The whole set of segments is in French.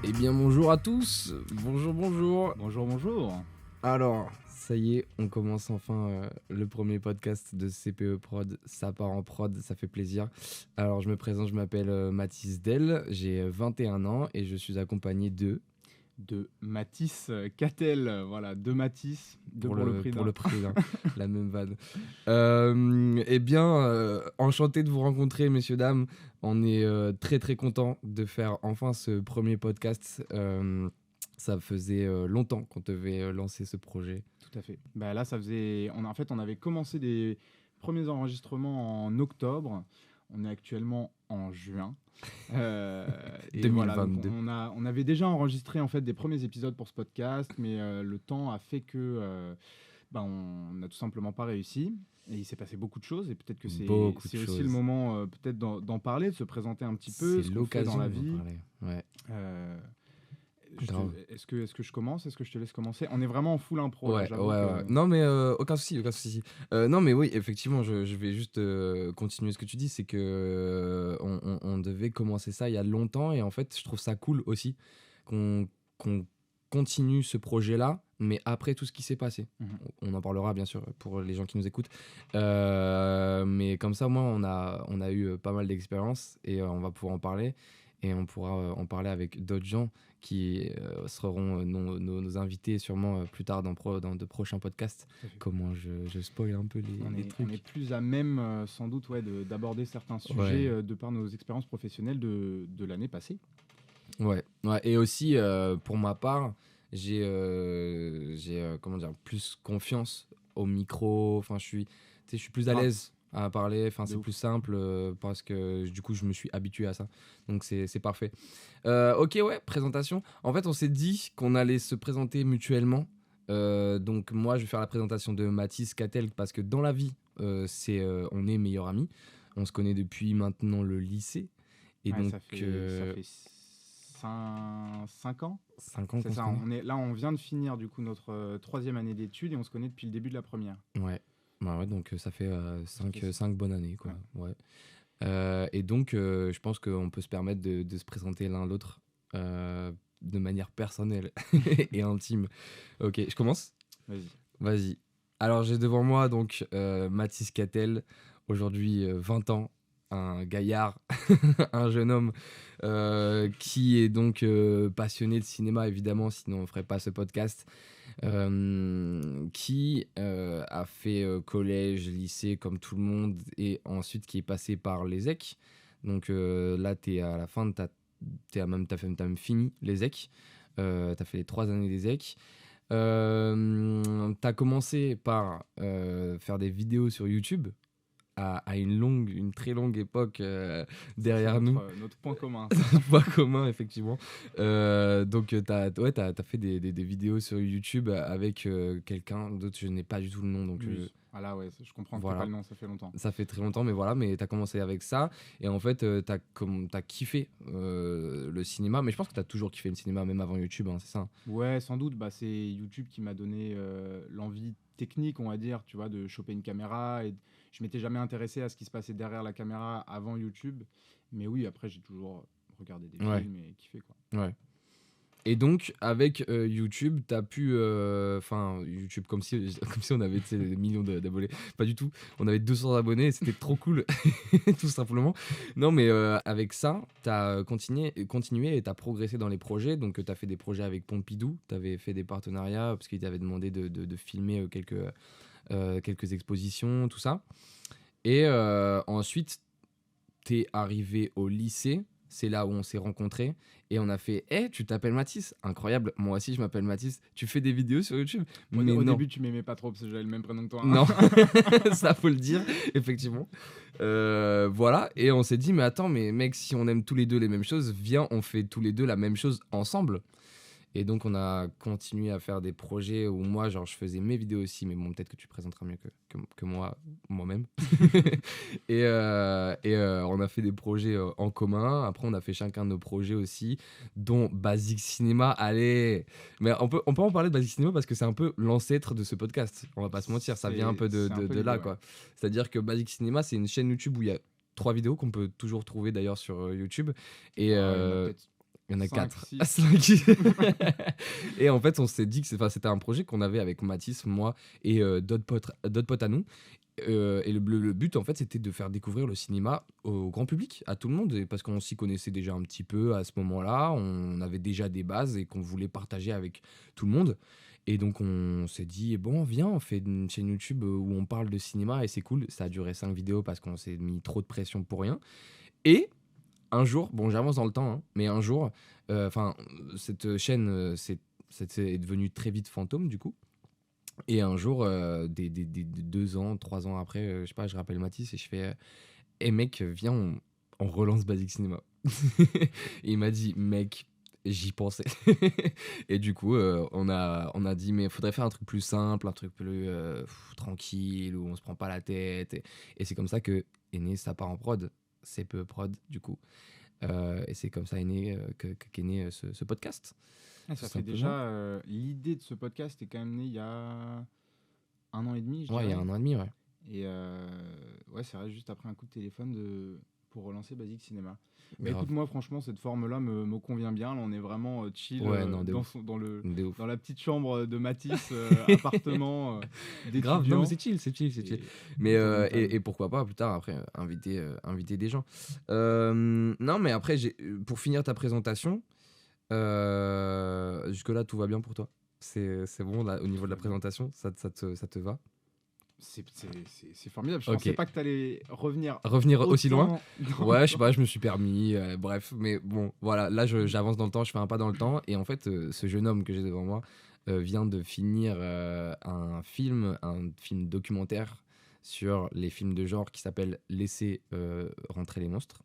Eh bien bonjour à tous, bonjour. Bonjour. Alors, ça y est, on commence enfin le premier podcast de CPE Prod, ça part en prod, ça fait plaisir. Alors je me présente, je m'appelle Mathis Del, j'ai 21 ans et je suis accompagné de... De Mathis Cattel, voilà, deux Mathis, deux pour le prix pour d'un. le prix d'un, la même vanne. Eh bien, enchanté de vous rencontrer, messieurs, dames. On est très très content de faire enfin ce premier podcast. Ça faisait longtemps qu'on devait lancer ce projet. Tout à fait. Bah là, ça faisait. On avait commencé des premiers enregistrements en octobre. On est actuellement en juin. Euh, et voilà, donc 2022. on avait déjà enregistré en fait des premiers épisodes pour ce podcast, mais le temps a fait que on n'a tout simplement pas réussi. Et il s'est passé beaucoup de choses, et peut-être que Beaucoup de c'est aussi le choses. moment peut-être d'en parler, de se présenter un petit peu, C'est ce qu'on fait dans l'occasion la d'en vie. parler. Ouais, Euh, grave. Est-ce que je commence? Est-ce que je te laisse commencer? On est vraiment en full impro là, Ouais, j'avoue ouais. que... Non, mais aucun souci, aucun souci. Non, mais oui, effectivement, je vais juste continuer ce que tu dis. C'est que on devait commencer ça il y a longtemps. Et en fait, je trouve ça cool aussi qu'on continue ce projet-là, mais après tout ce qui s'est passé. Mhm. On en parlera, bien sûr, pour les gens qui nous écoutent. Mais comme ça, moi, on a eu pas mal d'expériences et on va pouvoir en parler. Et on pourra en parler avec d'autres gens qui seront nos invités sûrement plus tard dans de prochains podcasts. Tout à fait. Comment je spoil un peu les trucs. On est plus à même sans doute d'aborder certains sujets Ouais. de par nos expériences professionnelles de l'année passée. Ouais. Et aussi, pour ma part, j'ai comment dire, plus confiance au micro. Enfin, je suis plus à Grave. l'aise à parler. Enfin, De c'est ouf. plus simple parce que du coup, je me suis habitué à ça. Donc, c'est parfait. Ok, ouais, présentation. En fait, on s'est dit qu'on allait se présenter mutuellement. Donc, moi, je vais faire la présentation de Mathis Cattel parce que dans la vie, on est meilleurs amis. On se connaît depuis maintenant le lycée. Et Ouais, donc, ça fait 5 ans. 5 ans C'est qu'on se ça, connaît. on vient de finir du coup notre troisième année d'études et on se connaît depuis le début de la première. Ouais. Ouais, donc ça fait Ça fait 5 bonnes années, quoi. Ouais. Et donc, je pense qu'on peut se permettre de se présenter l'un l'autre de manière personnelle et intime. Ok, je commence? Vas-y. Vas-y. Alors, j'ai devant moi donc Mathis Cattel, aujourd'hui 20 ans, un gaillard, un jeune homme qui est donc passionné de cinéma, évidemment, sinon on ne ferait pas ce podcast, qui a fait collège, lycée, comme tout le monde, et ensuite qui est passé par les EC. Donc là, tu es à la fin, t'as même fini les EC. Tu as fait les 3 années des EC. T'as commencé par faire des vidéos sur YouTube à une très longue époque derrière nous. Notre point commun. Pas commun, effectivement. Donc, t'as fait des vidéos sur YouTube avec quelqu'un d'autre, je n'ai pas du tout le nom. Donc, Muse. Ah là, ouais, je comprends que t'as voilà. pas le nom, ça fait longtemps. Ça fait très longtemps, mais voilà, mais t'as commencé avec ça. Et en fait, t'as kiffé le cinéma. Mais je pense que t'as toujours kiffé le cinéma, même avant YouTube, hein, c'est ça? Ouais, sans doute, bah, c'est YouTube qui m'a donné l'envie technique, on va dire, tu vois, de choper une caméra. Et je m'étais jamais intéressé à ce qui se passait derrière la caméra avant YouTube. Mais oui, après, j'ai toujours regardé des Ouais. films et kiffé, quoi. Ouais. Et donc, avec YouTube, t'as pu. Enfin, YouTube, comme si on avait des millions d'abonnés. Pas du tout. On avait 200 abonnés et c'était trop cool, tout simplement. Non, mais avec ça, t'as continué et t'as progressé dans les projets. Donc, t'as fait des projets avec Pompidou. T'avais fait des partenariats parce qu'il t'avait demandé de filmer quelques expositions, tout ça. Et ensuite, t'es arrivé au lycée. C'est là où on s'est rencontrés et on a fait tu t'appelles Mathis? Incroyable, moi aussi je m'appelle Mathis. Tu fais des vidéos sur YouTube? Mais Au non. début, tu m'aimais pas trop parce que j'avais le même prénom que toi. Non, ça faut le dire, effectivement. Voilà, et on s'est dit, mais attends, mais mec, si on aime tous les deux les mêmes choses, viens, on fait tous les deux la même chose ensemble. Et donc, on a continué à faire des projets où moi, genre, je faisais mes vidéos aussi, mais bon, peut-être que tu présenteras mieux que moi-même. Et on a fait des projets en commun. Après, on a fait chacun de nos projets aussi, dont Basic Cinéma. Allez, mais on peut en parler de Basic Cinéma parce que c'est un peu l'ancêtre de ce podcast. On va pas se mentir, ça vient un peu C'est un peu de l'idée, là, ouais. quoi. C'est-à-dire que Basic Cinéma, c'est une chaîne YouTube où il y a 3 vidéos qu'on peut toujours trouver d'ailleurs sur YouTube. Et Il y en a peut-être Il y en a 5, 4. 6. 5. Et en fait, on s'est dit que c'était un projet qu'on avait avec Mathis, moi et d'autres potes à nous. Et le but, en fait, c'était de faire découvrir le cinéma au grand public, à tout le monde, parce qu'on s'y connaissait déjà un petit peu à ce moment-là. On avait déjà des bases et qu'on voulait partager avec tout le monde. Et donc, on s'est dit, bon, viens, on fait une chaîne YouTube où on parle de cinéma et c'est cool. Ça a duré 5 vidéos parce qu'on s'est mis trop de pression pour rien. Et un jour, bon, j'avance dans le temps, hein, mais un jour, cette chaîne est devenue très vite fantôme, du coup. Et un jour, des 2 ans, 3 ans après, je sais pas, je rappelle Mathis et je fais hey mec, viens, on relance Basic Cinéma. Et il m'a dit, mec, j'y pensais. Et du coup, on a dit, mais il faudrait faire un truc plus simple, un truc plus tranquille, où on se prend pas la tête. Et c'est comme ça que est né Ça part en prod. C'est peu prod, du coup. Et c'est comme ça qu'est né ce podcast. Ah, Tout ça fait simplement. déjà. L'idée de ce podcast est quand même née il y a 1 an et demi, je Ouais, il y a dirais. 1 an et demi, ouais. Et ouais, c'est vrai, juste après un coup de téléphone pour relancer Basic Cinéma. Bah Grave. écoute, moi, franchement, cette forme-là me convient bien. Là, on est vraiment chill Ouais, non, de dans, ouf. De ouf. dans la petite chambre de Matisse, appartement Grave, non mais d'étudiant. c'est chill, c'est chill, c'est chill. Et Mais autour d'une table. et pourquoi pas plus tard après inviter des gens. Non mais après pour finir ta présentation, jusque là tout va bien pour toi. C'est bon là au Tout niveau de la va bien. présentation, ça te va. C'est formidable. Je Ok. pensais pas que tu allais revenir Revenir aussi loin. autant dans le Ouais, je sais temps. pas, je me suis permis, bref, mais bon, voilà, là j'avance dans le temps, je fais un pas dans le temps, et en fait, ce jeune homme que j'ai devant moi vient de finir un film documentaire sur les films de genre qui s'appelle Laissez rentrer les monstres.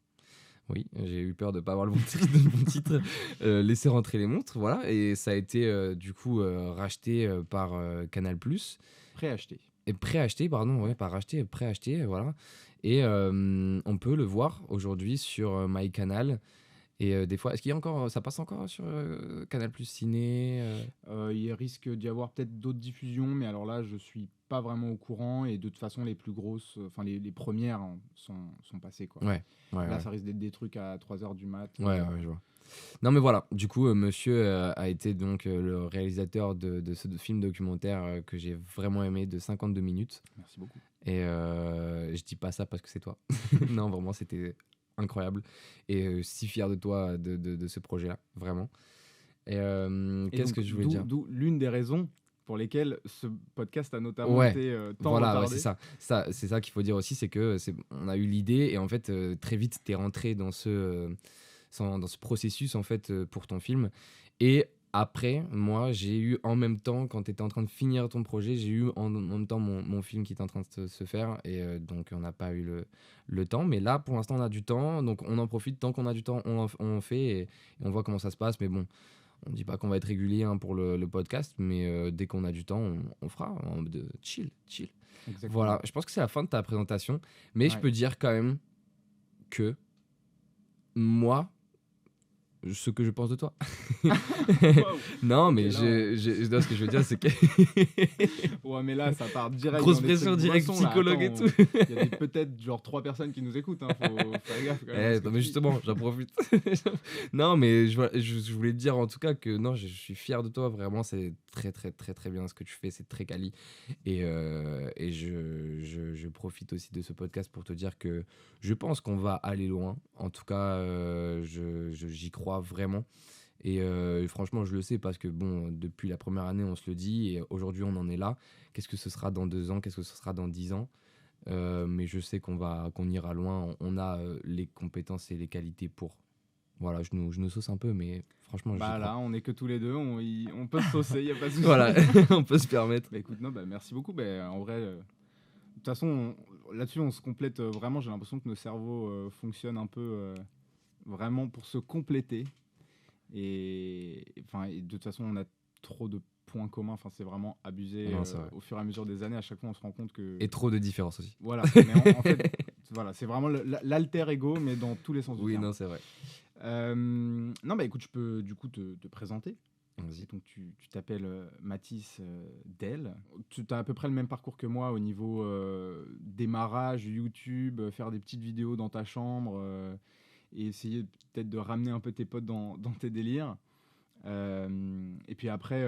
Oui, j'ai eu peur de pas avoir le bon titre. Laissez rentrer les monstres, voilà, et ça a été du coup racheté par Canal+. Préacheté. Et préacheté, pardon, ouais, Ouais. pas racheté, préacheté, voilà. Et on peut le voir aujourd'hui sur MyCanal. Et des fois, est-ce qu'il y a encore, ça passe encore sur Canal Plus Ciné Il risque d'y avoir peut-être d'autres diffusions, mais alors là, je suis pas vraiment au courant. Et de toute façon, les plus grosses, enfin les premières hein, sont passées, quoi. Ouais, ouais, Là, ouais. ça risque d'être des trucs à 3 h du mat. Ouais, ouais, je vois. Non, mais voilà, du coup, monsieur a été donc le réalisateur de ce film documentaire que j'ai vraiment aimé de 52 minutes. Merci beaucoup. Et je dis pas ça parce que c'est toi. Non, vraiment, c'était incroyable. Et si fier de toi, de ce projet-là, vraiment. Et Et qu'est-ce donc, que je voulais dire? d'où l'une des raisons pour lesquelles ce podcast a notamment Ouais, été tant voilà, ouais, retardé. c'est ça. C'est ça qu'il faut dire aussi, c'est que on a eu l'idée et en fait, très vite, t'es rentré dans ce processus en fait pour ton film. Et après, moi, j'ai eu en même temps, quand tu étais en train de finir ton projet, j'ai eu en même temps mon film qui était en train de se faire. Et donc, on n'a pas eu le temps. Mais là, pour l'instant, on a du temps. Donc, on en profite. Tant qu'on a du temps, on fait et on voit comment ça se passe. Mais bon, on dit pas qu'on va être régulier hein, pour le podcast. Mais dès qu'on a du temps, on fera en mode chill, chill. Exactement. Voilà, je pense que c'est la fin de ta présentation. Mais je Ouais. peux dire quand même que moi, ce que je pense de toi. Waouh. Non, Ok, mais là, non, ce que je veux dire, c'est que. ouais, mais là, ça part direct Grosse dans des pression trucs directe boissons, là. psychologue et Attends, tout. il y a peut-être genre 3 personnes qui nous écoutent. Hein. Faut faire gaffe quand même à ce que Non, mais tu dis. justement, j'en profite. Non, mais je voulais te dire en tout cas que non, je suis fier de toi. Vraiment, c'est très, très, très, très bien ce que tu fais. C'est très quali. Et je profite aussi de ce podcast pour te dire que je pense qu'on va aller loin. En tout cas, j'y crois vraiment. Et franchement, je le sais parce que bon, depuis la première année, on se le dit et aujourd'hui, on en est là. Qu'est-ce que ce sera dans 2 ans? Qu'est-ce que ce sera dans 10 ans? Mais je sais qu'on ira loin. On a les compétences et les qualités pour. Voilà, je nous sauce un peu, mais franchement, j'y Bah crois. là, on est que tous les deux, on peut se saucer, il n'y a pas de souci. Voilà, on peut se permettre. Bah écoute, non, bah merci beaucoup. Bah, en vrai, de toute façon, là-dessus, on se complète vraiment. J'ai l'impression que nos cerveaux fonctionnent un peu vraiment pour se compléter. Enfin, et de toute façon, on a trop de points communs. Enfin, c'est vraiment abusé Non, c'est vrai. au fur et à mesure des années. À chaque fois, on se rend compte que. Et trop de différences aussi. Voilà. Mais en fait, voilà, c'est vraiment l'alter ego, mais dans tous les sens du Oui, terme. non, c'est vrai. Non, bah écoute, je peux du coup te présenter. Vas-y. Et donc tu t'appelles Mathis Del. Tu as à peu près le même parcours que moi au niveau démarrage, YouTube, faire des petites vidéos dans ta chambre et essayer peut-être de ramener un peu tes potes dans tes délires. Et puis après,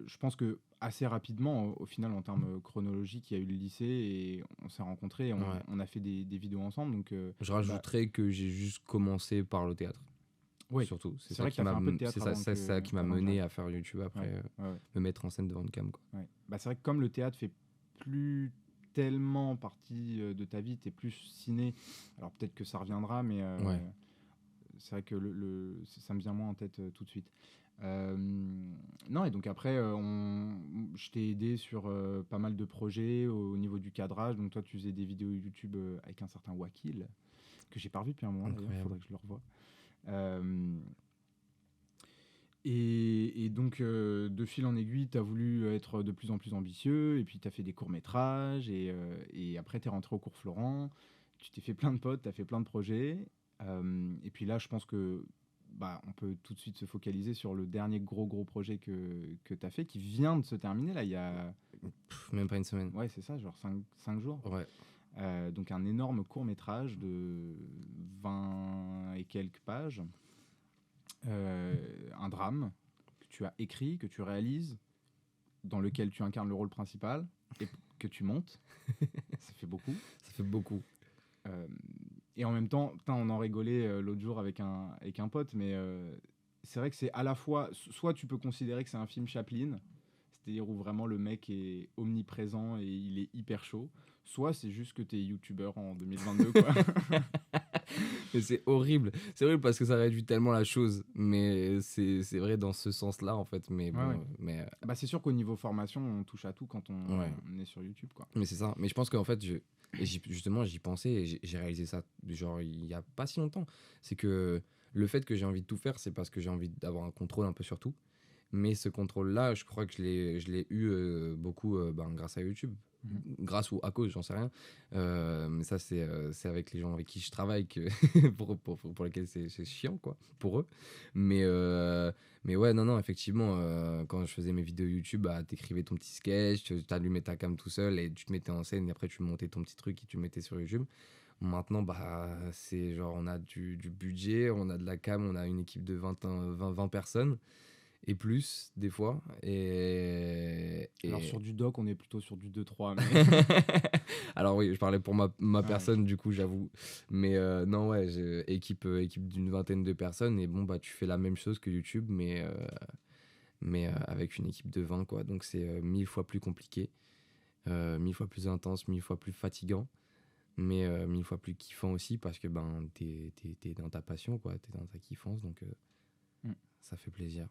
je pense que assez rapidement, au final, en termes chronologiques, il y a eu le lycée et on s'est rencontrés, et Ouais. on a fait des vidéos ensemble. Donc, Je bah, rajouterais que j'ai juste commencé par le théâtre. ouais, Surtout, c'est c'est ça vrai que qui tu as fait m'a un peu de théâtre c'est ça qui m'a avant que mené j'arrive. à faire YouTube après, Ouais, ouais, ouais. me mettre en scène devant une cam, quoi. Ouais. Bah, c'est vrai que comme le théâtre fait plus tellement partie de ta vie, t'es plus ciné. Alors peut-être que ça reviendra, mais Ouais. c'est vrai que ça me vient moins en tête tout de suite. Euh, non, et donc après, je t'ai aidé sur pas mal de projets au niveau du cadrage. Donc toi, tu faisais des vidéos YouTube avec un certain Wakil, que j'ai pas revu depuis un moment d'ailleurs, Incroyable. faudrait que je le revoie. Euh, et donc, de fil en aiguille, tu as voulu être de plus en plus ambitieux, et puis tu as fait des courts-métrages, et après, tu es rentré au cours Florent, tu t'es fait plein de potes, tu as fait plein de projets. Et puis là, je pense que bah, on peut tout de suite se focaliser sur le dernier gros projet que tu as fait, qui vient de se terminer, là, il y a... Même pas une semaine. Ouais, c'est ça, genre 5 jours. Ouais. Donc un énorme court-métrage de 20 et quelques pages. Un drame que tu as écrit, que tu réalises, dans lequel tu incarnes le rôle principal et que tu montes. Ça fait beaucoup. Ça fait beaucoup. Euh, et en même temps, putain, on en rigolait l'autre jour avec un pote, mais c'est vrai que c'est à la fois, soit tu peux considérer que c'est un film Chaplin, c'est-à-dire où vraiment le mec est omniprésent et il est hyper chaud, soit c'est juste que t'es youtubeur en 2022, quoi. Mais c'est horrible. C'est horrible parce que ça réduit tellement la chose. Mais c'est vrai dans ce sens-là, en fait. Mais Ouais, bon, ouais. Bah, c'est sûr qu'au niveau formation, on touche à tout quand Ouais. on est sur YouTube, quoi. Mais c'est ça. Mais je pense qu'en fait, justement, j'y pensais et j'ai réalisé ça, genre, il y a pas si longtemps. C'est que le fait que j'ai envie de tout faire, c'est parce que j'ai envie d'avoir un contrôle un peu sur tout. Mais ce contrôle-là, je crois que je l'ai eu beaucoup grâce à YouTube. Mhm. Grâce ou à cause, j'en sais rien. Mais ça, c'est avec les gens avec qui je travaille que pour lesquels c'est chiant, quoi, pour eux. Mais, mais ouais, non, effectivement, quand je faisais mes vidéos YouTube, bah, t'écrivais ton petit sketch, tu allumais ta cam tout seul et tu te mettais en scène et après tu montais ton petit truc et tu le mettais sur YouTube. Maintenant, bah, c'est genre, on a du budget, on a de la cam, on a une équipe de 20 personnes et plus des fois Alors sur du doc, on est plutôt sur du 2-3, mais... alors oui, je parlais pour ma Ouais. personne du coup, j'avoue, mais non, ouais, j'ai équipe d'une vingtaine de personnes et bon bah tu fais la même chose que YouTube mais avec une équipe de 20 quoi, donc c'est 1000 fois plus compliqué, 1000 fois plus intense, 1000 fois plus fatigant, mais 1000 fois plus kiffant aussi parce que ben t'es dans ta passion quoi, t'es dans ta kiffance, donc Mm. ça fait plaisir.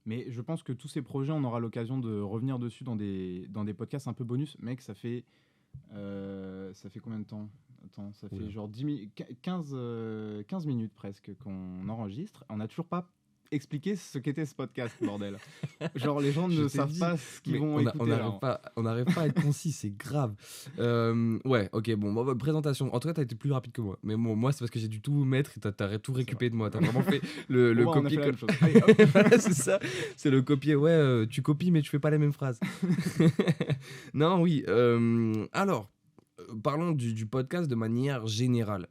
Mais je pense que tous ces projets, on aura l'occasion de revenir dessus dans des podcasts un peu bonus. Mec, ça fait combien de temps? Attends, ça fait Oula. genre 15 minutes presque qu'on enregistre. On n'a toujours pas expliqué ce qu'était ce podcast, bordel. Genre, les gens Je ne t'ai savent dit, pas ce qu'ils mais vont on écouter là. n'arrive pas à être concis, c'est grave. Ouais, ok, bon, moi, présentation. En tout cas, t'as été plus rapide que moi. Mais bon, moi, c'est parce que j'ai dû tout mettre et t'as tout récupéré de moi. T'as vraiment fait le Bon, bah, on a fait copier. la même chose. Allez, hop. Voilà, c'est ça. C'est le copier. Ouais, tu copies, mais tu fais pas les mêmes phrases. Non, oui. Alors, parlons du podcast de manière générale.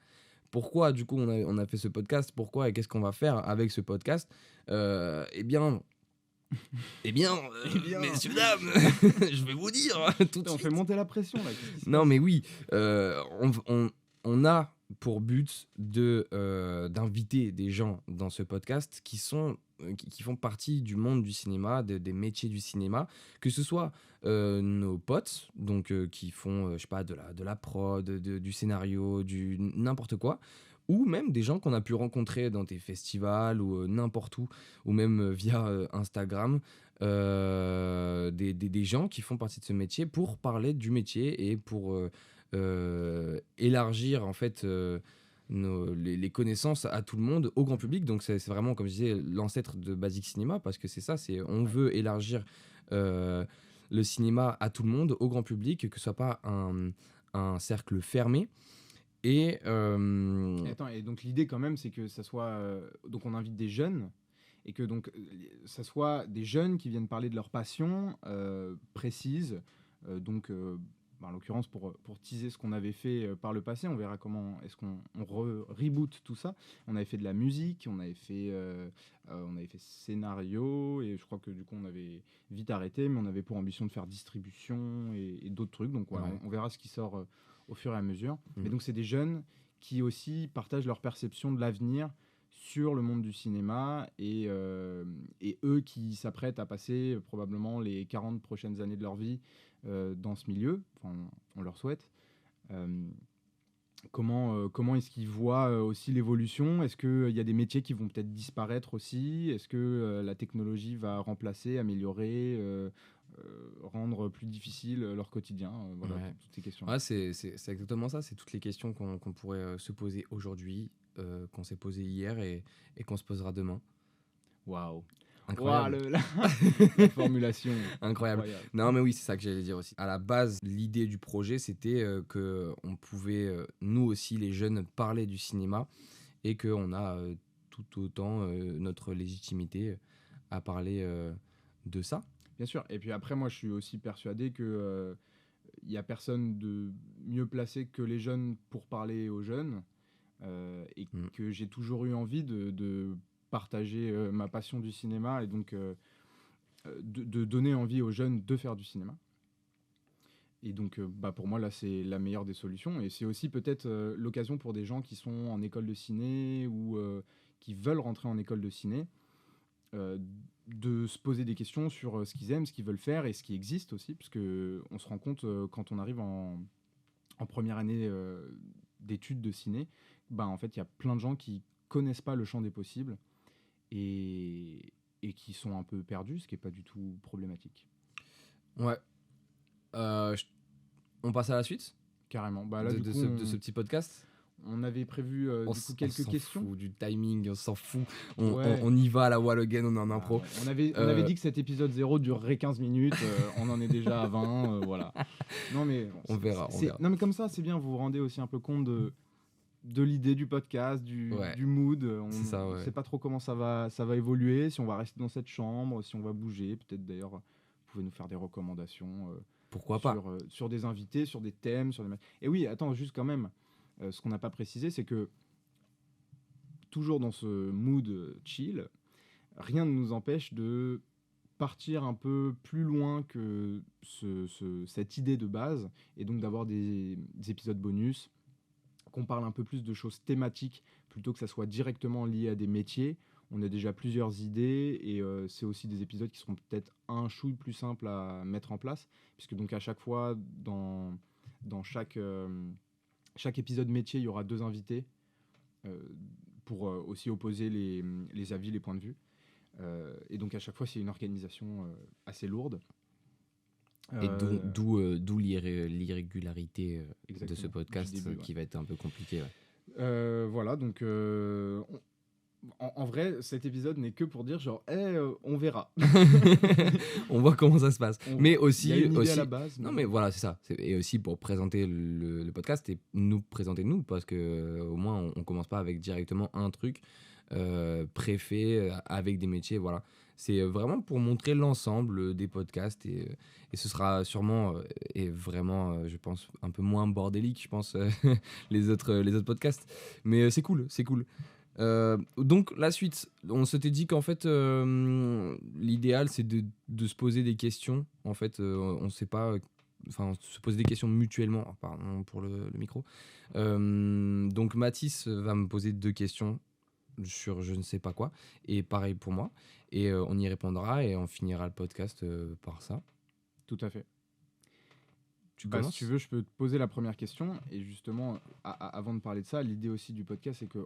Pourquoi, du coup, on a fait ce podcast? Pourquoi et qu'est-ce qu'on va faire avec ce podcast? Eh bien, Eh bien. messieurs, dames, je vais vous dire tout de Putain, on suite. fait monter la pression là. Qu'est-ce qui se Non, passe? mais oui, on a pour but d'inviter des gens dans ce podcast qui font partie du monde du cinéma, des métiers du cinéma, que ce soit nos potes, donc qui font, je sais pas, de la prod, du scénario, du n'importe quoi, ou même des gens qu'on a pu rencontrer dans des festivals ou n'importe où, ou même via Instagram, des gens qui font partie de ce métier pour parler du métier et pour élargir en fait les connaissances à tout le monde, au grand public. Donc c'est vraiment, comme je disais, l'ancêtre de Basic Cinéma, parce que c'est ça, c'est on veut élargir le cinéma à tout le monde, au grand public, que ce soit pas un cercle fermé. Et Et attends, et donc l'idée quand même, c'est que ça soit... donc on invite des jeunes, et que donc ça soit des jeunes qui viennent parler de leur passion précise, donc en l'occurrence pour teaser ce qu'on avait fait par le passé, on verra comment est-ce qu'on reboot tout ça. On avait fait de la musique, on avait fait scénario, et je crois que du coup on avait vite arrêté, mais on avait pour ambition de faire distribution et d'autres trucs. Donc voilà, Ouais. on verra ce qui sort au fur et à mesure. Mm. Mais donc c'est des jeunes qui aussi partagent leur perception de l'avenir sur le monde du cinéma, et eux qui s'apprêtent à passer probablement les 40 prochaines années de leur vie dans ce milieu. Enfin, on leur souhaite. Euh, comment est-ce qu'ils voient aussi l'évolution? Est-ce qu'il y a des métiers qui vont peut-être disparaître aussi? Est-ce que la technologie va remplacer, améliorer, rendre plus difficile leur quotidien? Voilà, Ouais. toutes ces questions. Ouais, c'est exactement ça. C'est toutes les questions qu'on pourrait se poser aujourd'hui, qu'on s'est posées hier et qu'on se posera demain. Waouh! Incroyable. Waouh, la formulation. Incroyable. Non, mais oui, c'est ça que j'allais dire aussi. À la base, l'idée du projet, c'était que on pouvait, nous aussi, les jeunes, parler du cinéma et qu'on a tout autant notre légitimité à parler de ça. Bien sûr. Et puis après, moi, je suis aussi persuadé que il y a personne de mieux placé que les jeunes pour parler aux jeunes, et Mm. que j'ai toujours eu envie de partager ma passion du cinéma, et donc de donner envie aux jeunes de faire du cinéma. Et donc, pour moi, là, c'est la meilleure des solutions. Et c'est aussi peut-être l'occasion pour des gens qui sont en école de ciné ou qui veulent rentrer en école de ciné, euh, de se poser des questions sur ce qu'ils aiment, ce qu'ils veulent faire et ce qui existe aussi. Parce qu'on se rend compte quand on arrive en première année d'études de ciné, en fait, il y a plein de gens qui connaissent pas le champ des possibles et qui sont un peu perdus, ce qui n'est pas du tout problématique. Ouais. Je On passe à la suite Carrément. Là, de, du de coup, ce petit podcast. on avait prévu On du coup on quelques s'en questions. fout du timing, on s'en fout. Ouais. On y va à la wall again, on est en impro. Ouais. On avait dit que cet épisode 0 durerait 15 minutes. On en est déjà à 20. Voilà. Non, mais bon, On verra. Non, mais comme ça, c'est bien. Vous vous rendez aussi un peu compte de l'idée du podcast, Ouais. du mood. C'est ça, On ouais. sait pas trop comment ça va évoluer, si on va rester dans cette chambre, si on va bouger. Peut-être d'ailleurs, vous pouvez nous faire des recommandations Pourquoi pas? sur des invités, sur des thèmes. Et oui, attends, juste quand même, ce qu'on n'a pas précisé, c'est que toujours dans ce mood chill, rien ne nous empêche de partir un peu plus loin que cette idée de base, et donc d'avoir des épisodes bonus, qu'on parle un peu plus de choses thématiques plutôt que ça soit directement lié à des métiers. On a déjà plusieurs idées, et c'est aussi des épisodes qui seront peut-être un chouille plus simples à mettre en place, puisque donc à chaque fois, dans chaque épisode métier, il y aura 2 invités euh, pour aussi opposer les avis, les points de vue. Et donc à chaque fois, c'est une organisation assez lourde. Et d'où l'irrégularité de ce Exactement, podcast du début, qui va être un peu compliqué. Ouais. voilà, donc en vrai, cet épisode n'est que pour dire genre, on verra. On voit comment ça se passe. Mais Il y aussi, a une idée à la base. non mais voilà, c'est ça. Et aussi pour présenter le podcast et nous présenter nous, parce que au moins on commence pas avec directement un truc préfet avec des métiers. Voilà, c'est vraiment pour montrer l'ensemble des podcasts, et ce sera sûrement et vraiment, je pense, un peu moins bordélique, je pense, les autres podcasts. Mais c'est cool, c'est cool. Donc la suite, on s'était dit qu'en fait l'idéal c'est de se poser des questions. En fait, on sait pas, enfin se poser des questions mutuellement. Oh, pardon pour le micro. Donc Mathis va me poser 2 questions sur je ne sais pas quoi, et pareil pour moi, et on y répondra et on finira le podcast par ça. Tout à fait. Tu Si commences? tu veux, je peux te poser la première question. Et justement, avant de parler de ça, l'idée aussi du podcast, c'est que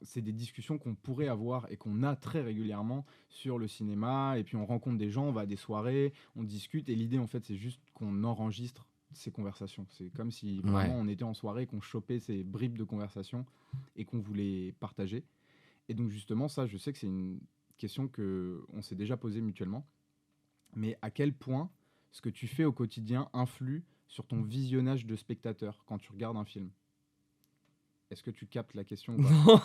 c'est des discussions qu'on pourrait avoir et qu'on a très régulièrement sur le cinéma. Et puis on rencontre des gens, on va à des soirées, on discute. Et l'idée, en fait, c'est juste qu'on enregistre ces conversations. C'est comme si vraiment on était en soirée, qu'on chopait ces bribes de conversation et qu'on voulait partager. Et donc justement, ça, je sais que c'est une question qu'on s'est déjà posée mutuellement. Mais à quel point ce que tu fais au quotidien influe sur ton visionnage de spectateur quand tu regardes un film? Est-ce que tu captes la question ou pas? Non.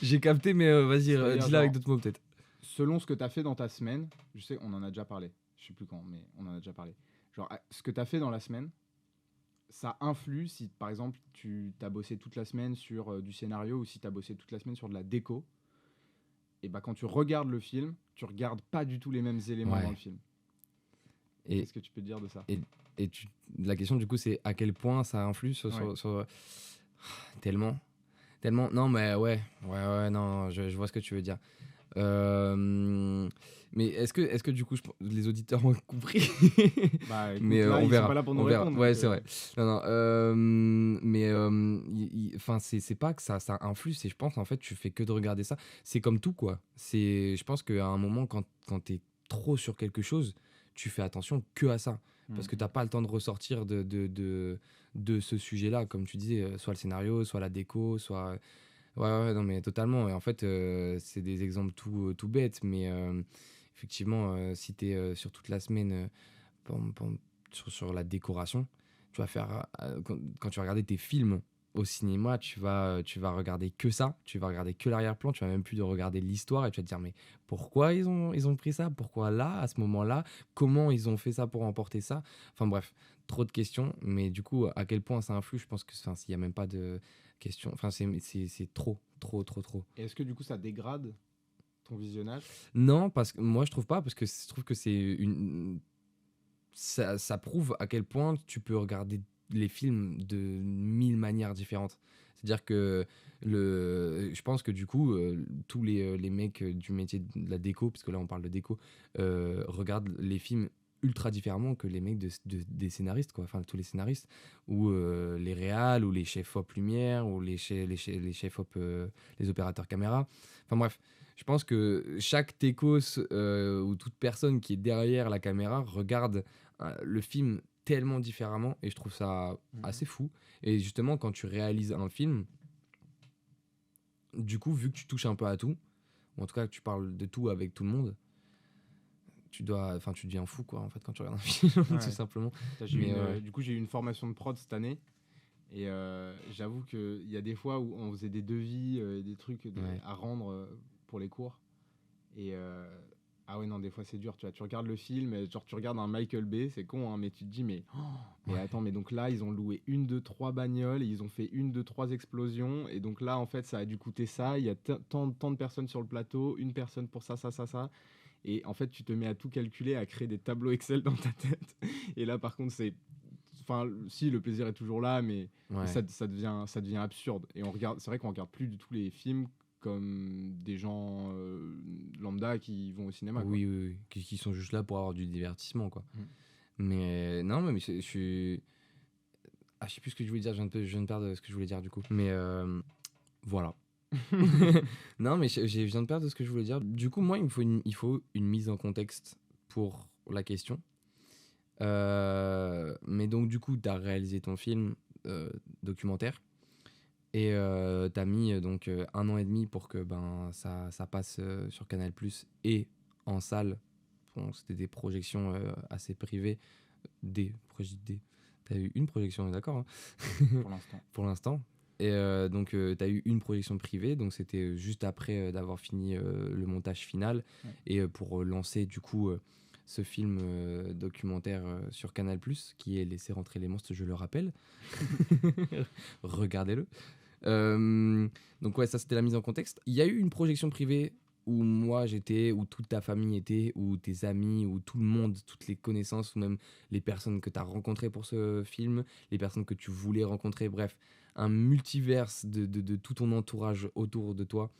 J'ai capté, mais vas-y, C'est-à-dire, dis-la avec genre, d'autres mots peut-être. selon ce que tu as fait dans ta semaine, je sais, on en a déjà parlé. je sais plus quand, mais on en a déjà parlé. Genre, ce que tu as fait dans la semaine, ça influe si, par exemple, tu as bossé toute la semaine sur du scénario ou si tu as bossé toute la semaine sur de la déco. Et bah, quand tu regardes le film, tu regardes pas du tout les mêmes éléments dans Ouais. le film. Et, Qu'est-ce que tu peux dire de ça? et, la question, du coup, c'est à quel point ça influe Ouais. tellement. Tellement. Non, mais ouais, non, je vois ce que tu veux dire. Euh, mais est-ce que du coup, les auditeurs ont compris? Bah Mais écoute, là, on ils sont verra, pas là pour nous on verra. répondre. Ouais, Donc, c'est vrai. Non, non. Mais enfin, c'est pas que ça influe. C'est, je pense, en fait, tu fais que de regarder ça. C'est comme tout, quoi. C'est, je pense qu'à un moment, quand t'es trop sur quelque chose, tu fais attention que à ça, parce que t'as pas le temps de ressortir de ce sujet-là, comme tu disais, soit le scénario, soit la déco, soit ouais, non, mais totalement. Et en fait, c'est des exemples tout bêtes, mais effectivement, si tu es sur toute la semaine sur la décoration, tu vas faire, quand tu vas regarder tes films au cinéma, tu vas regarder que ça, tu vas regarder que l'arrière-plan, tu vas même plus de regarder l'histoire et tu vas te dire, mais pourquoi ils ont pris ça? Pourquoi là, à ce moment-là? Comment ils ont fait ça pour emporter ça? Enfin bref, trop de questions, mais du coup, à quel point ça influe, je pense que, enfin, s'il n'y a même pas de question, enfin, c'est trop. et est-ce que du coup, ça dégrade ton visionnage? Non, parce que moi, je trouve pas, parce que je trouve que ça prouve à quel point tu peux regarder les films de mille manières différentes. C'est-à-dire que je pense que du coup, tous les mecs du métier de la déco, parce que là on parle de déco, regardent les films ultra différemment que les mecs des scénaristes, quoi. Enfin, tous les scénaristes, ou les réals, ou les chefs op lumière, ou les chefs op, les opérateurs caméra. Enfin bref, je pense que chaque techos ou toute personne qui est derrière la caméra regarde le film tellement différemment et je trouve ça assez fou. Et justement, quand tu réalises un film, du coup, vu que tu touches un peu à tout, ou en tout cas que tu parles de tout avec tout le monde, tu deviens fou, quoi, en fait, quand tu regardes un film, tout Ouais. simplement. Là, Mais ouais. du coup, j'ai eu une formation de prod cette année. Et j'avoue qu'il y a des fois où on faisait des devis, des trucs Ouais. à rendre pour les cours. Et ah ouais, non, des fois c'est dur. Tu vois, tu regardes le film, et genre tu regardes un Michael Bay, c'est con, hein, mais tu te dis, mais Ouais. attends, mais donc là, ils ont loué une, deux, trois bagnoles, et ils ont fait une, deux, trois explosions. Et donc là, en fait, ça a dû coûter ça. Il y a tant de personnes sur le plateau, une personne pour ça. Et en fait, tu te mets à tout calculer, à créer des tableaux Excel dans ta tête. Et là, par contre, c'est. Enfin, si, le plaisir est toujours là, mais Ouais. ça devient absurde. Et on regarde, c'est vrai qu'on regarde plus du tout les films comme des gens lambda qui vont au cinéma, quoi. Oui. Qui sont juste là pour avoir du divertissement, quoi. Mm. Mais non, mais je suis. Ah, je sais plus ce que je voulais dire, je viens de perdre ce que je voulais dire, du coup. Mais voilà. Non, mais je viens de perdre ce que je voulais dire. Du coup, moi, il faut une mise en contexte pour la question. Mais donc, du coup, tu as réalisé ton film documentaire et tu as mis donc 1 an et demi pour que ça passe sur Canal+ et en salle. Bon, c'était des projections assez privées. T'as eu une projection, on est d'accord, hein. Pour l'instant. Pour l'instant. Et donc, tu as eu une projection privée, donc c'était juste après d'avoir fini le montage final. Ouais. Et pour lancer du coup ce film documentaire sur Canal+, qui est Laisser rentrer les monstres, je le rappelle. Regardez-le. Donc ouais, ça c'était la mise en contexte. Il y a eu une projection privée où moi j'étais, où toute ta famille était, où tes amis, où tout le monde, toutes les connaissances, ou même les personnes que tu as rencontrées pour ce film, les personnes que tu voulais rencontrer, bref, un multiverse de tout ton entourage autour de toi.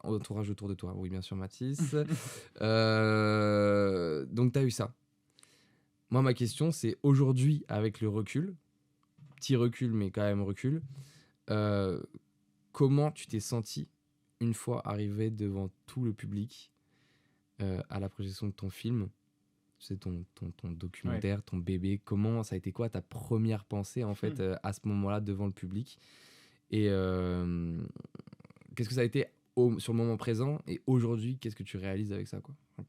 Entourage autour de toi, oui bien sûr Mathis. Donc tu as eu ça. Moi ma question c'est aujourd'hui avec le recul, petit recul mais quand même recul, euh, comment tu t'es senti une fois arrivé devant tout le public à la projection de ton film, c'est ton Ouais. documentaire, ton bébé, comment ça a été quoi ta première pensée en fait à ce moment-là devant le public et qu'est-ce que ça a été sur le moment présent et aujourd'hui qu'est-ce que tu réalises avec ça quoi. Enfin,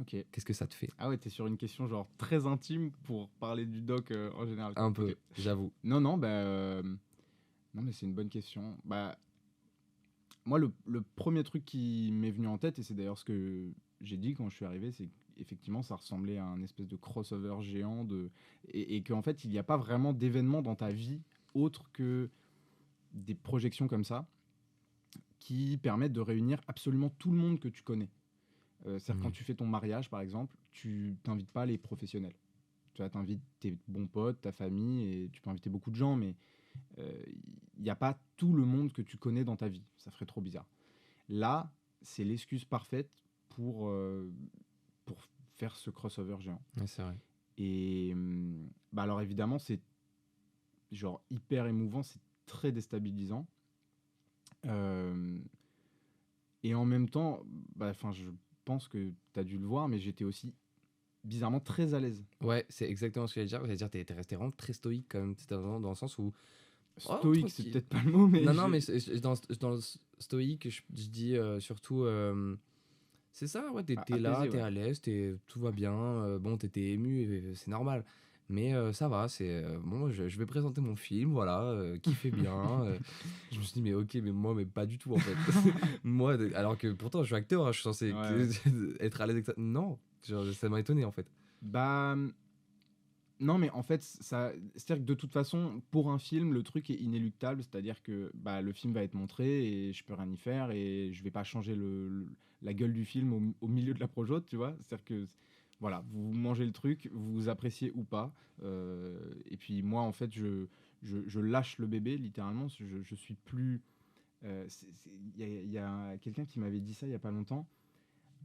Ok. qu'est-ce que ça te fait Ah ouais, t'es sur une question genre très intime pour parler du doc en général, quoi. un Ok. peu, j'avoue. Non, bah. Non, mais c'est une bonne question. Bah, moi, le premier truc qui m'est venu en tête, et c'est d'ailleurs ce que j'ai dit quand je suis arrivé, c'est que effectivement, ça ressemblait à un espèce de crossover géant et qu'en fait, il n'y a pas vraiment d'événements dans ta vie autre que des projections comme ça qui permettent de réunir absolument tout le monde que tu connais. C'est-à-dire quand tu fais ton mariage, par exemple, tu t'invites pas les professionnels. Tu vois, t'invites tes bons potes, ta famille, et tu peux inviter beaucoup de gens, mais il n'y a pas tout le monde que tu connais dans ta vie. Ça ferait trop bizarre. Là, c'est l'excuse parfaite pour faire ce crossover géant. Ouais, c'est vrai. Et bah alors évidemment, c'est genre hyper émouvant, c'est très déstabilisant. Euh, et en même temps, bah, je pense que tu as dû le voir, mais j'étais aussi bizarrement très à l'aise. Ouais, c'est exactement ce que j'allais dire. J'allais dire, t'es resté vraiment très stoïque quand même. C'était dans le sens où. Oh, Stoïque, c'est tranquille. peut-être pas le mot, mais. Non, non, mais dans le stoïque, je dis surtout. C'est ça, ouais, t'es là, Apaisé, t'es ouais. à l'aise, tout va bien. Bon, t'étais ému, c'est normal. Mais ça va, c'est. Bon, je vais présenter mon film, voilà, qui fait bien. Je me suis dit, mais ok, mais moi, mais pas du tout en fait. Moi, alors que pourtant, je suis acteur, hein, je suis censé Ouais. être à l'aise avec ça. Non, genre, ça m'a étonné en fait. Bah. Non, mais en fait, c'est-à-dire que de toute façon, pour un film, le truc est inéluctable. C'est-à-dire que bah, le film va être montré et je peux rien y faire et je vais pas changer la gueule du film au milieu de la projote, tu vois. C'est-à-dire que, voilà, vous mangez le truc, vous appréciez ou pas. Et puis moi, en fait, je lâche le bébé, littéralement. Je suis plus. Il y a quelqu'un qui m'avait dit ça il y a pas longtemps.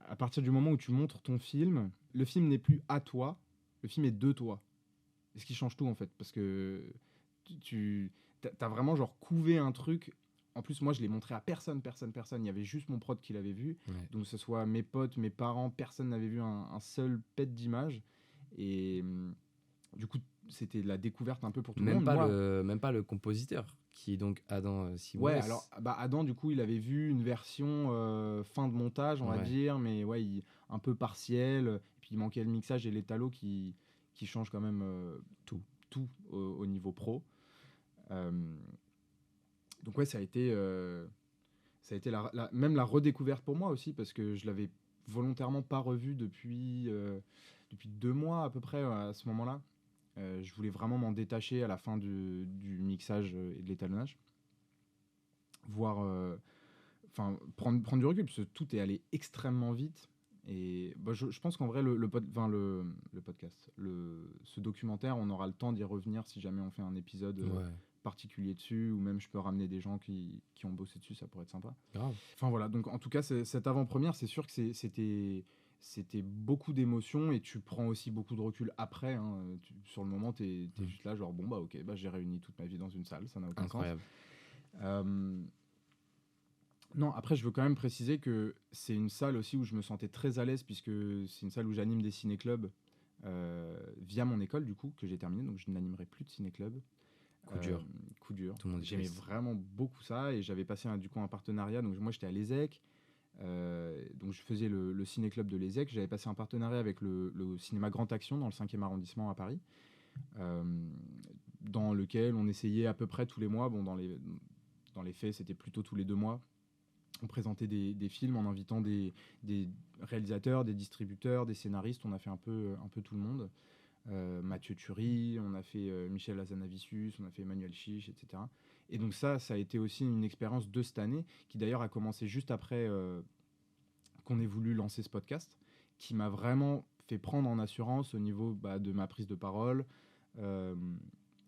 À partir du moment où tu montres ton film, le film n'est plus à toi, le film est de toi. Et ce qui change tout en fait, parce que t'as vraiment genre couvé un truc. En plus, moi, je l'ai montré à personne. Il y avait juste mon prod qui l'avait vu. Ouais. Donc, que ce soit mes potes, mes parents, personne n'avait vu un seul pet d'image. Et du coup, c'était de la découverte un peu pour tout le monde. Moi, Même pas le compositeur, qui est donc Adam ouais, Simoes. alors bah, Adam, du coup, il avait vu une version fin de montage, on va Ouais. dire, mais ouais, un peu partiel. Et puis, il manquait le mixage et l'étalo qui changent quand même tout au niveau pro. Euh, donc ouais, ça a été même la redécouverte pour moi aussi, parce que je l'avais volontairement pas revu depuis 2 mois à peu près à ce moment-là. Je voulais vraiment m'en détacher à la fin du mixage et de l'étalonnage. Voir, prendre du recul, parce que tout est allé extrêmement vite. Et bah, je pense qu'en vrai, le podcast, ce documentaire, on aura le temps d'y revenir si jamais on fait un épisode Ouais, particulier dessus, ou même je peux ramener des gens qui ont bossé dessus, ça pourrait être sympa. grave. Enfin voilà, donc en tout cas, cette avant-première, c'est sûr que c'était beaucoup d'émotions et tu prends aussi beaucoup de recul après. Hein. Sur le moment, t'es juste là, genre bon, bah ok, bah, j'ai réuni toute ma vie dans une salle, ça n'a aucun Incroyable. sens. Non, après, je veux quand même préciser que c'est une salle aussi où je me sentais très à l'aise, puisque c'est une salle où j'anime des ciné-clubs via mon école, du coup, que j'ai terminé, donc je n'animerai plus de ciné-club. Coup dur. Coup dur. Tout le monde est J'aimais triste. vraiment beaucoup ça et j'avais passé du coup un partenariat. Donc moi j'étais à l'ESEC, donc je faisais le ciné-club de l'ESEC. J'avais passé un partenariat avec le cinéma Grand Action dans le 5e arrondissement à Paris, euh, dans lequel on essayait à peu près tous les mois. Bon, dans les faits, c'était plutôt tous les 2 mois. On présentait des films en invitant des réalisateurs, des distributeurs, des scénaristes. On a fait un peu tout le monde. Mathieu Turi, on a fait Michel Hazanavicius, on a fait Emmanuel Chiche, etc. Et donc ça a été aussi une expérience de cette année, qui d'ailleurs a commencé juste après qu'on ait voulu lancer ce podcast, qui m'a vraiment fait prendre en assurance au niveau de ma prise de parole, euh,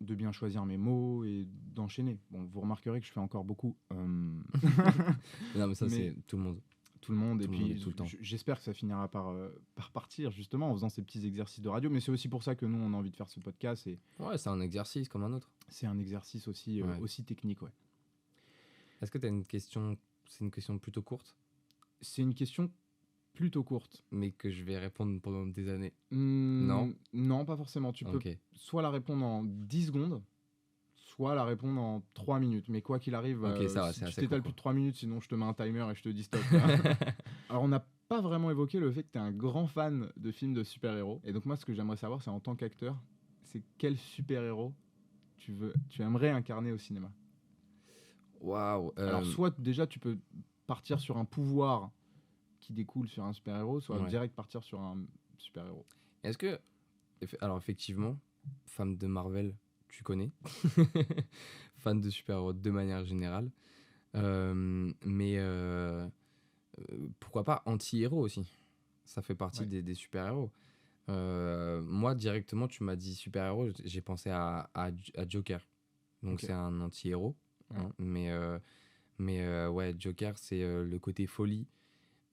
de bien choisir mes mots et d'enchaîner. Bon, vous remarquerez que je fais encore beaucoup. Non, mais ça, Mais c'est tout le monde. tout le monde. Et Tout le monde puis, et tout le temps. j'espère que ça finira par partir, justement, en faisant ces petits exercices de radio. Mais c'est aussi pour ça que nous, on a envie de faire ce podcast. Et Ouais, c'est un exercice comme un autre. c'est un exercice aussi, Ouais. aussi technique, ouais. Est-ce que tu as une question. C'est une question plutôt courte, C'est une question plutôt courte. mais que je vais répondre pendant des années. Non. Non, pas forcément. Tu peux Ok. soit la répondre en 10 secondes, soit la répondre en 3 minutes. Mais quoi qu'il arrive, Ok, ça va, si c'est tu assez t'étales court, plus de 3 minutes, sinon je te mets un timer et je te dis stop. Alors, on n'a pas vraiment évoqué le fait que tu es un grand fan de films de super-héros. Et donc, moi, ce que j'aimerais savoir, c'est en tant qu'acteur, c'est quel super-héros tu aimerais incarner au cinéma. Waouh. Alors, soit déjà, tu peux partir sur un pouvoir qui découle sur un super-héros, soit Ouais. direct partir sur un super-héros. Est-ce que... Alors effectivement, fan de Marvel, tu connais. Fan de super-héros de manière générale. Mais pourquoi pas anti-héros aussi? Ça fait partie Ouais. des super-héros. Moi, directement, tu m'as dit super-héros, j'ai pensé à Joker. Donc Ok. c'est un anti-héros. Ouais. Hein, mais ouais, Joker, c'est le côté folie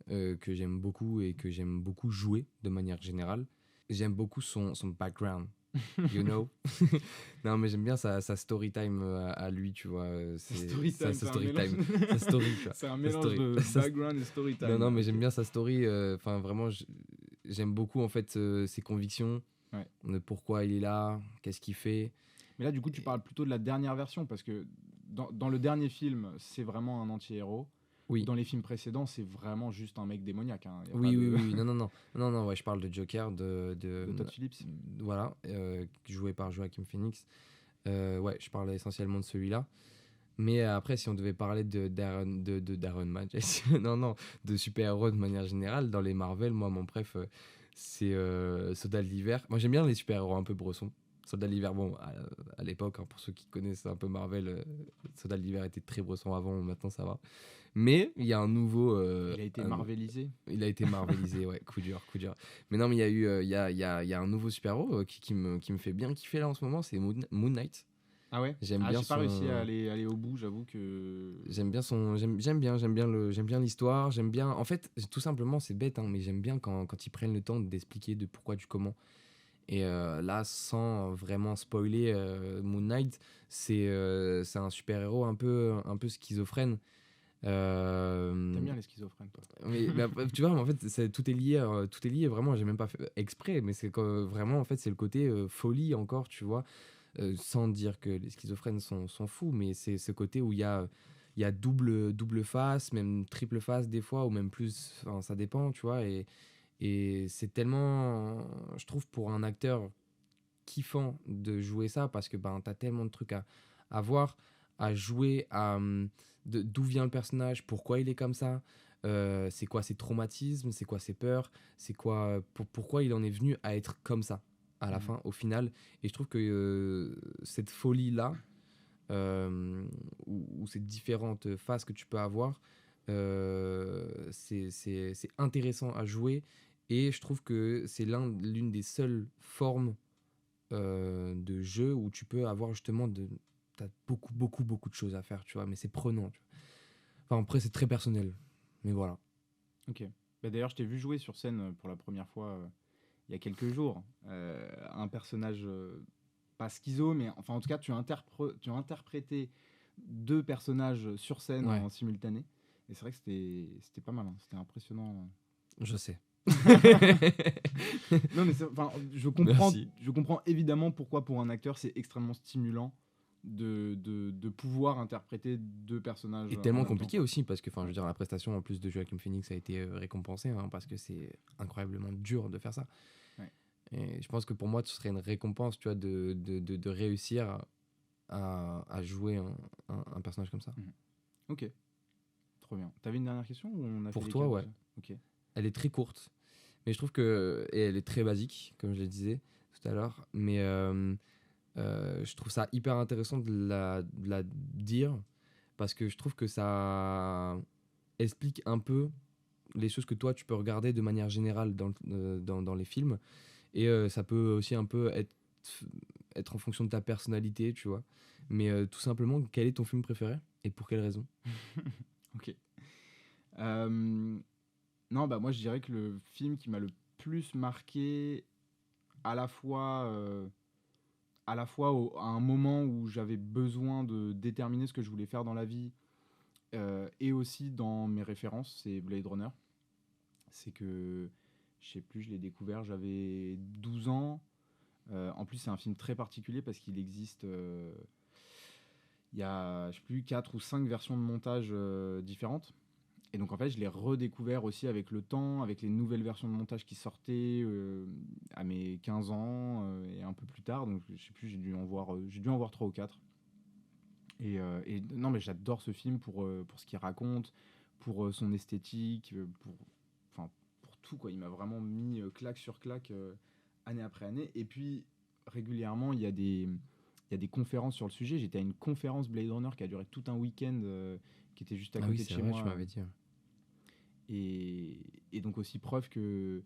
que j'aime beaucoup et que j'aime beaucoup jouer de manière générale. J'aime beaucoup son background, you know. Non, mais j'aime bien sa story time à lui, tu vois. C'est Story sa, time, sa c'est un story mélange. time, sa story, tu vois. C'est un Sa mélange story. de background et story Non, time. non, mais Ok. j'aime bien sa story. Enfin, vraiment, j'aime beaucoup en fait ses convictions, Ouais. de pourquoi il est là, qu'est-ce qu'il fait. Mais là, du coup, tu parles plutôt de la dernière version parce que dans le dernier film, c'est vraiment un anti-héros. Ou Oui, dans les films précédents, c'est vraiment juste un mec démoniaque. Hein. Y a pas oui, oui, de, oui, oui. Non, non, non, non, non. Ouais, je parle de Joker, de Todd Phillips. voilà, joué par Joaquin Phoenix. Ouais, je parle essentiellement de celui-là. Mais après, si on devait parler d'Iron Man, non, non, de super-héros de manière générale, dans les Marvel, moi, mon préf, c'est Soldat de l'hiver. Moi, j'aime bien les super-héros un peu bressons. Soldat de l'hiver, bon, à l'époque, hein, pour ceux qui connaissent un peu Marvel, Soldat de l'hiver était très bresson avant, maintenant ça va. Mais il y a un nouveau. Il a été marvelisé. Il a été marvelisé, ouais, coup dur, coup dur. Mais non, mais il y a eu, il y a un nouveau super-héros qui me fait bien kiffer là en ce moment, c'est Moon Knight. Ah ouais. J'aime Ah, bien j'ai pas réussi à son. aller au bout, j'avoue que. J'aime bien l'histoire, j'aime bien. En fait, tout simplement, c'est bête, hein, mais j'aime bien quand ils prennent le temps d'expliquer de pourquoi, du comment. Et là, sans vraiment spoiler, Moon Knight, c'est un super-héros un peu schizophrène. T'aimes Euh, bien les schizophrènes, toi. mais après, tu vois, en fait, tout est lié, vraiment, j'ai même pas fait exprès, mais c'est que vraiment, en fait, c'est le côté folie encore, tu vois, sans dire que les schizophrènes sont fous, mais c'est ce côté où il y a double face, même triple face des fois, ou même plus, enfin, ça dépend, tu vois, et c'est tellement, je trouve, pour un acteur kiffant de jouer ça, parce que ben, t'as tellement de trucs à voir, à jouer, d'où vient le personnage, pourquoi il est comme ça, c'est quoi ses traumatismes, c'est quoi ses peurs, c'est quoi, pourquoi il en est venu à être comme ça, à la Mhm. fin, au final. Et je trouve que cette folie-là, ou ces différentes phases que tu peux avoir, c'est intéressant à jouer. Et je trouve que c'est l'une des seules formes de jeu où tu peux avoir justement t'as beaucoup, beaucoup, beaucoup de choses à faire, tu vois, mais c'est prenant. Tu vois. Enfin, après, c'est très personnel. Mais voilà. Ok. Bah, d'ailleurs, je t'ai vu jouer sur scène pour la première fois il y a quelques jours. Un personnage pas schizo, mais enfin en tout cas, tu as interprété deux personnages sur scène Ouais, en simultané. Et c'est vrai que c'était pas mal, hein. C'était impressionnant. je sais. Non, mais enfin, Merci. je comprends évidemment pourquoi pour un acteur c'est extrêmement stimulant de pouvoir interpréter deux personnages Et en tellement même temps, compliqué quoi. aussi, parce que, enfin, je Ouais. veux dire, la prestation en plus de Joaquin Phoenix a été récompensée, hein, parce que c'est incroyablement dur de faire ça. Ouais. Et je pense que pour moi, ce serait une récompense, tu vois, de réussir à jouer un personnage comme ça. Mhm. Ok, trop bien. T'avais une dernière question ou on a fait Pour les toi, quatre ouais. déjà? Ok. Elle est très courte. Mais je trouve que. Et elle est très basique, comme je le disais tout à l'heure. Mais je trouve ça hyper intéressant de la dire. Parce que je trouve que ça explique un peu les choses que toi, tu peux regarder de manière générale dans les films. Et ça peut aussi un peu être en fonction de ta personnalité, tu vois. Mais tout simplement, quel est ton film préféré et pour quelle raison? Ok. Euh, non, bah moi je dirais que le film qui m'a le plus marqué, à la fois, à un moment où j'avais besoin de déterminer ce que je voulais faire dans la vie, et aussi dans mes références, c'est Blade Runner. C'est que, je sais plus, je l'ai découvert, j'avais 12 ans. En plus, c'est un film très particulier parce qu'il existe, il y a, je sais plus, 4 ou 5 versions de montage différentes. Et donc en fait, je l'ai redécouvert aussi avec le temps, avec les nouvelles versions de montage qui sortaient à mes 15 ans et un peu plus tard. Donc je sais plus, j'ai dû en voir 3 ou 4. Et non, mais j'adore ce film pour ce qu'il raconte, pour son esthétique, enfin, pour tout, quoi. Il m'a vraiment mis claque sur claque année après année. Et puis, régulièrement, il y a des conférences sur le sujet. J'étais à une conférence Blade Runner qui a duré tout un week-end, qui était juste à Ah oui, côté de c'est chez vrai, moi. tu m'avais dit. Et donc aussi preuve que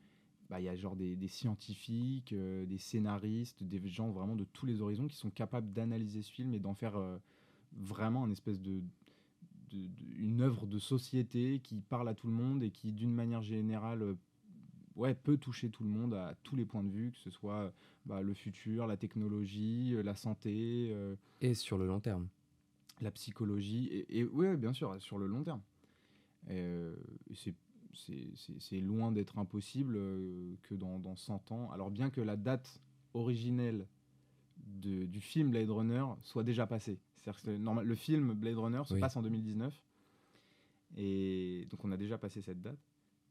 il y a genre des scientifiques, des scénaristes, des gens vraiment de tous les horizons qui sont capables d'analyser ce film et d'en faire vraiment une espèce une œuvre de société qui parle à tout le monde et qui, d'une manière générale, peut toucher tout le monde à tous les points de vue, que ce soit le futur, la technologie, la santé, Et sur le long terme. la psychologie, et ouais, bien sûr, sur le long terme. C'est c'est loin d'être impossible que dans 100 ans. Alors bien que la date originelle du film Blade Runner soit déjà passée. C'est-à-dire que le film Blade Runner se Oui. passe en 2019. Et donc on a déjà passé cette date.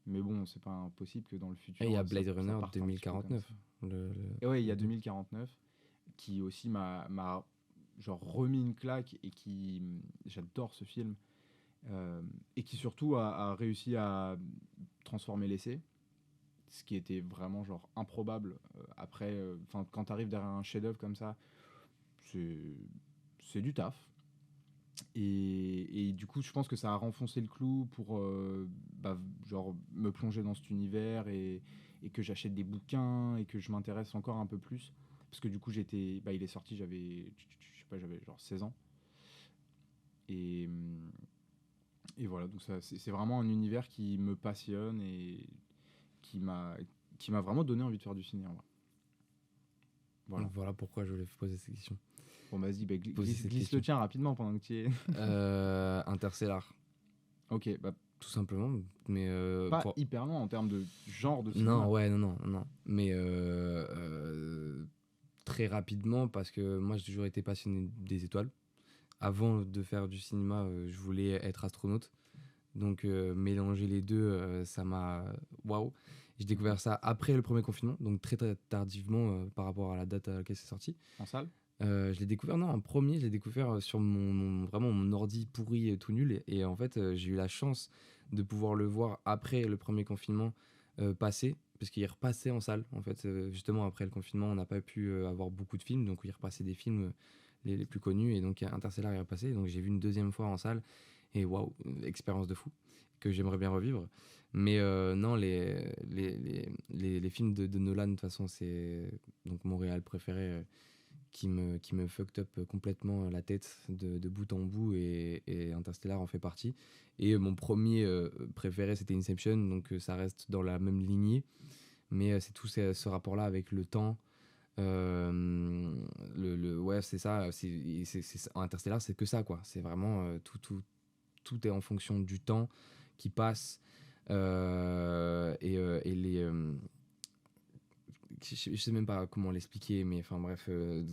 Mais bon, c'est pas impossible que dans le futur. Et il y a ça- Blade ça Runner parte un petit peu comme 2049. ça. Le- Et ouais, il y a le- 2049 qui aussi m'a genre remis une claque et qui j'adore ce film et qui surtout a réussi à transformer l'essai, ce qui était vraiment genre improbable après quand tu arrives derrière un chef-d'œuvre comme ça, c'est c'est du taf. Et du coup, je pense que ça a renfoncé le clou pour genre me plonger dans cet univers et que j'achète des bouquins et que je m'intéresse encore un peu plus. Parce que du coup, il est sorti, je sais pas, j'avais genre 16 ans. Et, et voilà, donc c'est vraiment un univers qui me passionne et qui m'a vraiment donné envie de faire du ciné. En vrai. Voilà. Voilà pourquoi je voulais poser cette question. Bon, vas-y, Poser cette glisse question. le tien rapidement pendant que tu y es. Interstellar, Ok, tout simplement. Mais pas hyper loin en termes de genre de cinéma. non, ouais, non. Mais très rapidement, parce que moi j'ai toujours été passionné des étoiles. Avant de faire du cinéma, je voulais être astronaute. Donc mélanger les deux, ça m'a... Waouh. J'ai découvert ça après le premier confinement, donc très, très tardivement par rapport à la date à laquelle c'est sorti. En salle. Je l'ai découvert, non, en premier, je l'ai découvert sur vraiment mon ordi pourri tout nul. Et en fait, j'ai eu la chance de pouvoir le voir après le premier confinement passer, parce qu'il repassait en salle. En fait, justement, après le confinement, on n'a pas pu avoir beaucoup de films, donc il repassait des films les plus connus. Et donc Interstellar est repassé, donc j'ai vu une deuxième fois en salle. Et waouh, expérience de fou, que j'aimerais bien revivre. Mais non, les films de Nolan, de toute façon, c'est donc mon réal préféré. Qui me fucked up complètement la tête de bout en bout, et Interstellar en fait partie. Et mon premier préféré, c'était Inception, donc ça reste dans la même lignée, mais c'est tout ce rapport-là avec le temps. Ouais, c'est ça, Interstellar, c'est que ça, quoi. C'est vraiment tout est en fonction du temps qui passe, et je sais même pas comment l'expliquer, mais enfin bref. De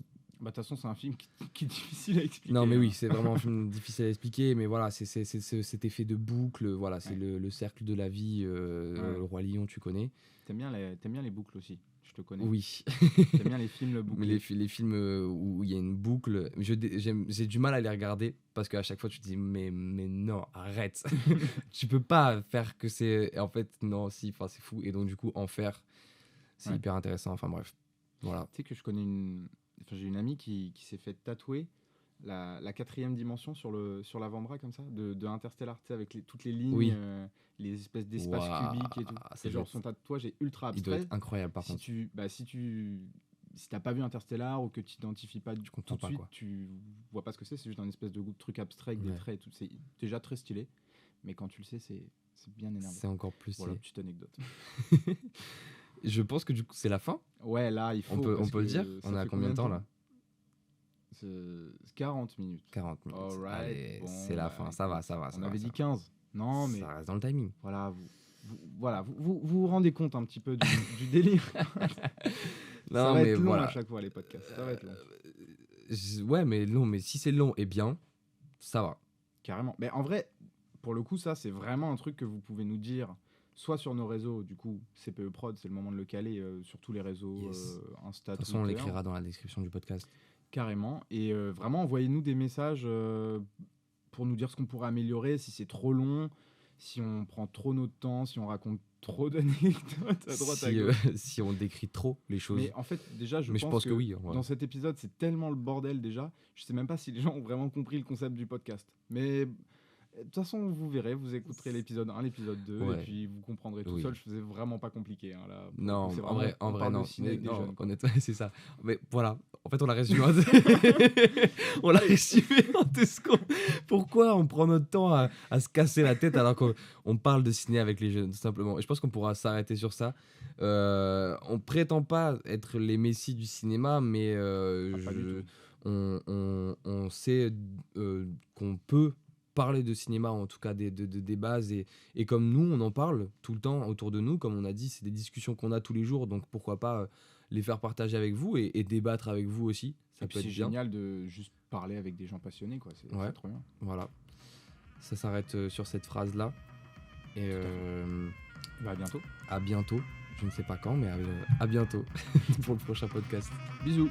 toute façon, c'est un film qui est difficile à expliquer. Non, mais hein. oui, c'est vraiment un film difficile à expliquer, mais voilà, c'est cet effet de boucle, voilà, c'est Ouais. le cercle de la vie, Ouais. le Roi Lion, tu connais. T'aimes bien les boucles aussi, je te connais. Oui, T'aimes bien les films mais bouclés. les films où il y a une boucle, j'ai du mal à les regarder, parce qu'à chaque fois tu te dis, mais non, arrête, tu peux pas faire que c'est. Et en fait, non, si, enfin, c'est fou, et donc du coup, en faire, c'est Ouais. hyper intéressant, enfin bref, voilà. Tu sais que j'ai une amie qui s'est fait tatouer la quatrième dimension sur l'avant-bras comme ça, de Interstellar, tu sais, avec toutes les lignes, Oui. les espèces d'espaces Waouh, cubiques et tout. ça Et doit genre son tatouage est ultra il doit abstrait. être incroyable par contre. Si t'as pas vu Interstellar ou que tu t'identifies pas Tu tout comprends de pas, suite, quoi. tu vois pas ce que c'est juste un espèce de truc abstrait avec des Ouais. traits et tout. C'est déjà très stylé, mais quand tu le sais, c'est bien énervé. C'est encore plus Voilà, stylé. petite anecdote. Je pense que du coup, c'est la fin. Ouais, là, il faut. On peut parce le que dire. ça On a fait combien de temps là? C'est 40 minutes. 40 minutes. Alright, Allez, bon, c'est la fin. Ça va. On avait dit 15. Non, mais Ça reste dans le timing. voilà, vous rendez compte un petit peu du délire. Ça va être long à chaque fois, les podcasts. Ça va être long. Ouais, mais long. Mais si c'est long et bien, ça va. Carrément. Mais en vrai, pour le coup, ça, c'est vraiment un truc que vous pouvez nous dire, soit sur nos réseaux, du coup, CPE Prod, c'est le moment de le caler, sur tous les réseaux, Yes. Insta, De toute façon, on Twitter. l'écrira dans la description du podcast. Carrément. Et vraiment, envoyez-nous des messages pour nous dire ce qu'on pourrait améliorer, si c'est trop long, si on prend trop notre temps, si on raconte trop d'anecdotes à droite à Si, gauche. si on décrit trop les choses. Mais en fait, déjà, Mais je pense que oui, voilà. dans cet épisode, c'est tellement le bordel déjà. Je sais même pas si les gens ont vraiment compris le concept du podcast. Mais de toute façon, vous verrez, vous écouterez l'épisode 1, l'épisode 2, Ouais. et puis vous comprendrez tout Oui. seul. Je faisais vraiment pas compliqué. Hein, là, pour le Non, coup, c'est en vraiment- vrai, on parle de non. ciné Mais avec des non, jeunes, quoi. honnêtement, c'est ça. Mais voilà, en fait, on l'a résumé. On l'a résumé en 2 secondes. Pourquoi on prend notre temps à se casser la tête alors qu'on parle de ciné avec les jeunes, tout simplement. Et je pense qu'on pourra s'arrêter sur ça. On prétend pas être les messies du cinéma, mais Ah, pas du tout. on sait qu'on peut parler de cinéma, en tout cas des bases, et comme nous on en parle tout le temps autour de nous, comme on a dit, c'est des discussions qu'on a tous les jours, donc pourquoi pas les faire partager avec vous et débattre avec vous aussi, ça Et peut puis être c'est bien. génial de juste parler avec des gens passionnés, quoi. Ouais. C'est trop bien. Voilà, ça s'arrête sur cette phrase là, et Tout à fait. Bah, à bientôt. à bientôt, je ne sais pas quand, mais à bientôt pour le prochain podcast. Bisous.